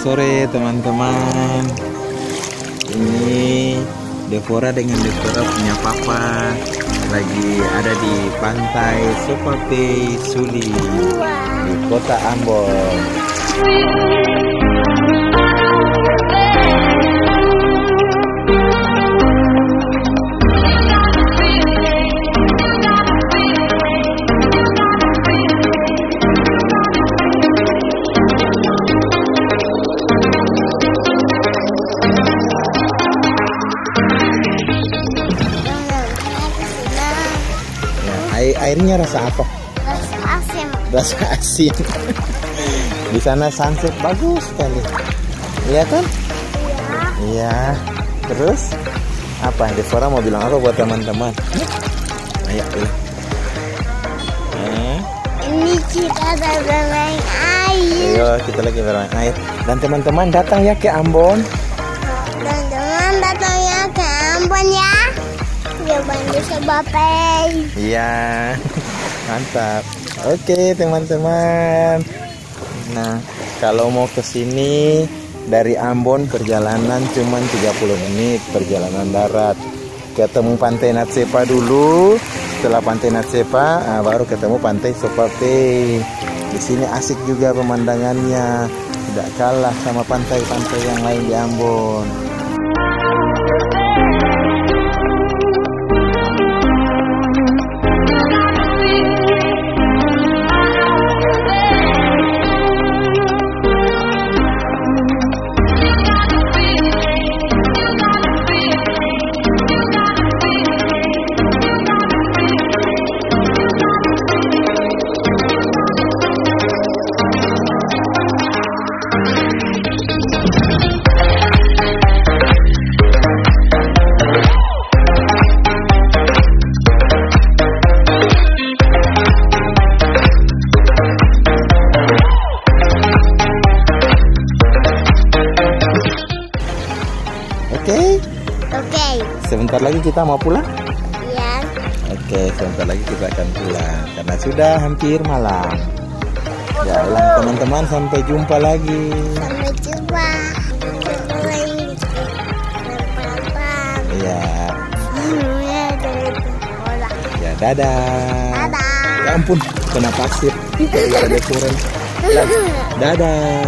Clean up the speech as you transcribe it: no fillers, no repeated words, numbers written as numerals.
sore teman-teman. Ini Devora dengan Devora punya papa lagi ada di pantai Sopape Suli di kota Ambon. Airnya rasa apa? Rasa asin. Rasa asin. Di sana sunset bagus sekali. Iya kan? Iya. Terus apa? Devora mau bilang apa buat teman-teman? Ayo bilang. Ini kita bermain air. Ayo kita lagi bermain air. Dan teman-teman datang ya ke Ambon. Teman-teman datang ya ke Ambon ya. Ya bantu Sopape. Iya. Mantap. Oke teman-teman. Nah, kalau mau ke sini dari Ambon perjalanan cuma 30 menit perjalanan darat. Ketemu Pantai Natsepa dulu. Setelah Pantai Natsepa, baru ketemu Pantai Sopape. Di sini asik juga pemandangannya. Tidak kalah sama pantai-pantai yang lain di Ambon. Oke. Sebentar lagi kita mau pulang? Iya. Oke, sebentar lagi kita akan pulang karena sudah hampir malam. Ya, ulang teman-teman, sampai jumpa lagi. Sampai jumpa. Iya. Ya, dadah. Dadah. Ya ampun, kena pasir. Kayak ada turun. Dadah. Dadah.